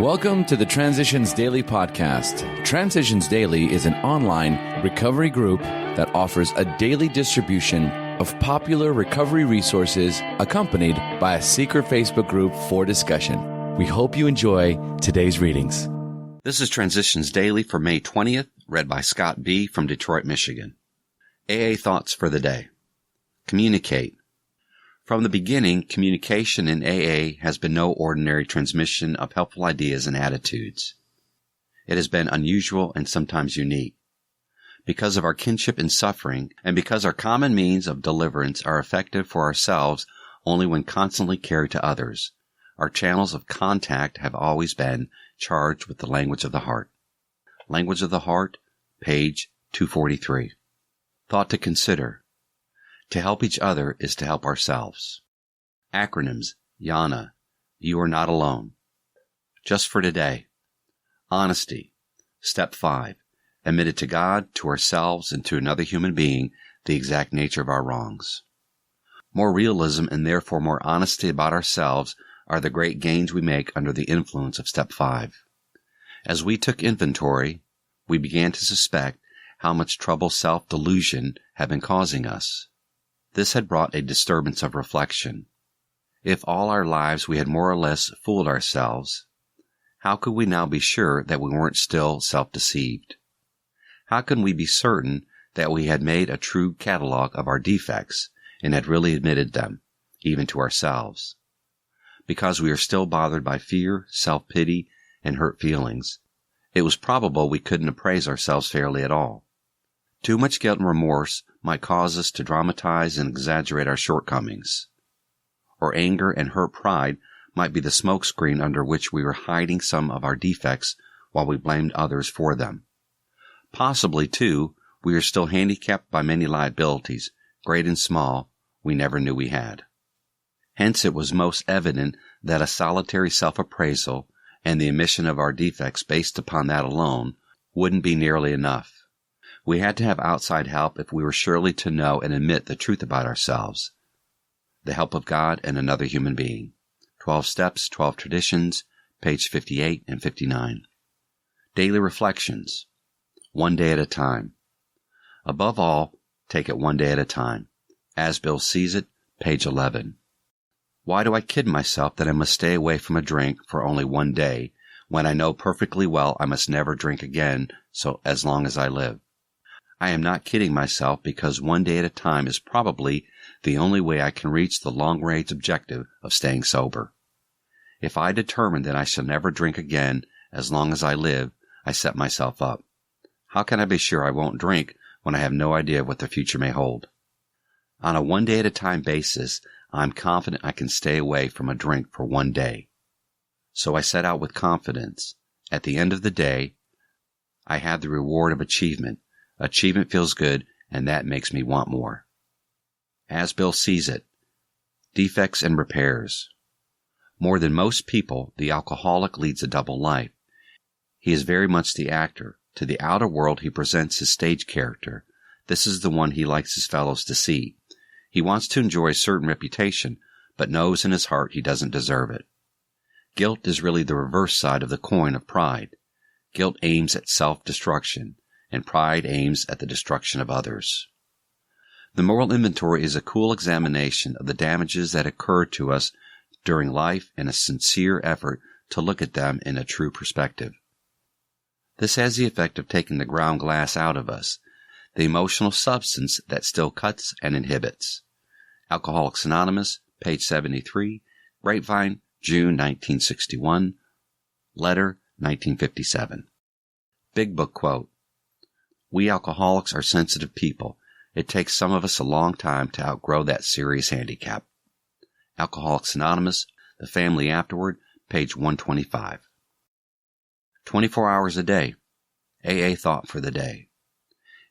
Welcome to the Transitions Daily podcast. Transitions Daily is an online recovery group that offers a daily distribution of popular recovery resources accompanied by a secret Facebook group for discussion. We hope you enjoy today's readings. This is Transitions Daily for May 20th, read by Scott B. from Detroit, Michigan. AA thoughts for the day. Communicate. From the beginning, communication in AA has been no ordinary transmission of helpful ideas and attitudes. It has been unusual and sometimes unique. Because of our kinship in suffering, and because our common means of deliverance are effective for ourselves only when constantly carried to others, our channels of contact have always been charged with the language of the heart. Language of the Heart, page 243. Thought to consider. To help each other is to help ourselves. Acronyms: YANA, you are not alone. Just for today. Honesty. Step 5. Admit it to God, to ourselves, and to another human being the exact nature of our wrongs. More realism and therefore more honesty about ourselves are the great gains we make under the influence of Step 5. As we took inventory, we began to suspect how much trouble self-delusion had been causing us. This had brought a disturbance of reflection. If all our lives we had more or less fooled ourselves, how could we now be sure that we weren't still self-deceived? How can we be certain that we had made a true catalog of our defects and had really admitted them, even to ourselves? Because we are still bothered by fear, self-pity, and hurt feelings, it was probable we couldn't appraise ourselves fairly at all. Too much guilt and remorse might cause us to dramatize and exaggerate our shortcomings. Or anger and hurt pride might be the smokescreen under which we were hiding some of our defects while we blamed others for them. Possibly, too, we are still handicapped by many liabilities, great and small, we never knew we had. Hence it was most evident that a solitary self-appraisal and the admission of our defects based upon that alone wouldn't be nearly enough. We had to have outside help if we were surely to know and admit the truth about ourselves. The help of God and another human being. 12 Steps, 12 Traditions, page 58 and 59. Daily Reflections. One day at a time. Above all, take it one day at a time. As Bill sees it, page 11. Why do I kid myself that I must stay away from a drink for only one day, when I know perfectly well I must never drink again so as long as I live? I am not kidding myself because one day at a time is probably the only way I can reach the long-range objective of staying sober. If I determine that I shall never drink again as long as I live, I set myself up. How can I be sure I won't drink when I have no idea what the future may hold? On a one-day-at-a-time basis, I'm confident I can stay away from a drink for one day. So I set out with confidence. At the end of the day, I have the reward of achievement. Achievement feels good, and that makes me want more. As Bill sees it. Defects and repairs. More than most people, the alcoholic leads a double life. He is very much the actor. To the outer world he presents his stage character. This is the one he likes his fellows to see. He wants to enjoy a certain reputation, but knows in his heart he doesn't deserve it. Guilt is really the reverse side of the coin of pride. Guilt aims at self-destruction, and pride aims at the destruction of others. The moral inventory is a cool examination of the damages that occur to us during life and a sincere effort to look at them in a true perspective. This has the effect of taking the ground glass out of us, the emotional substance that still cuts and inhibits. Alcoholics Anonymous, page 73, Grapevine, June 1961, Letter 1957. Big Book quote. We alcoholics are sensitive people. It takes some of us a long time to outgrow that serious handicap. Alcoholics Anonymous, The Family Afterward, page 125. 24 hours a day. AA thought for the day.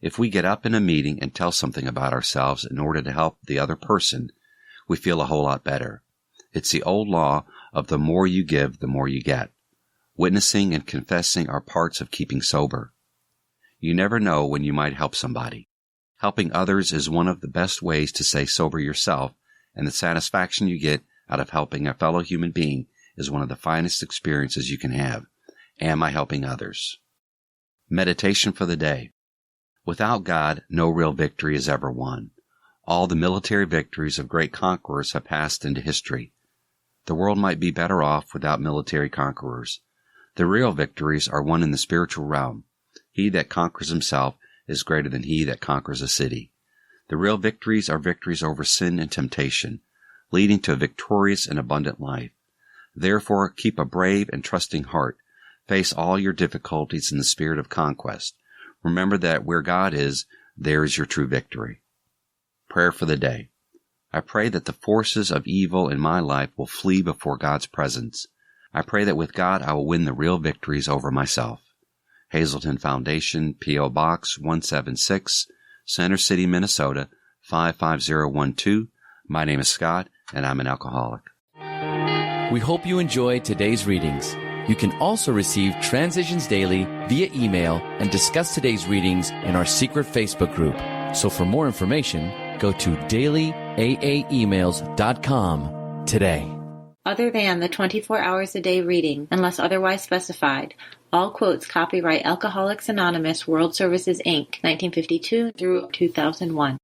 If we get up in a meeting and tell something about ourselves in order to help the other person, we feel a whole lot better. It's the old law of the more you give, the more you get. Witnessing and confessing are parts of keeping sober. You never know when you might help somebody. Helping others is one of the best ways to stay sober yourself, and the satisfaction you get out of helping a fellow human being is one of the finest experiences you can have. Am I helping others? Meditation for the day. Without God, no real victory is ever won. All the military victories of great conquerors have passed into history. The world might be better off without military conquerors. The real victories are won in the spiritual realm. He that conquers himself is greater than he that conquers a city. The real victories are victories over sin and temptation, leading to a victorious and abundant life. Therefore, keep a brave and trusting heart. Face all your difficulties in the spirit of conquest. Remember that where God is, there is your true victory. Prayer for the day. I pray that the forces of evil in my life will flee before God's presence. I pray that with God I will win the real victories over myself. Hazelton Foundation, P.O. Box 176, Center City, Minnesota 55012. My name is Scott, and I'm an alcoholic. We hope you enjoyed today's readings. You can also receive Transitions Daily via email and discuss today's readings in our secret Facebook group. So for more information, go to dailyaaemails.com today. Other than the 24 hours a day reading, unless otherwise specified, all quotes copyright Alcoholics Anonymous World Services, Inc., 1952 through 2001.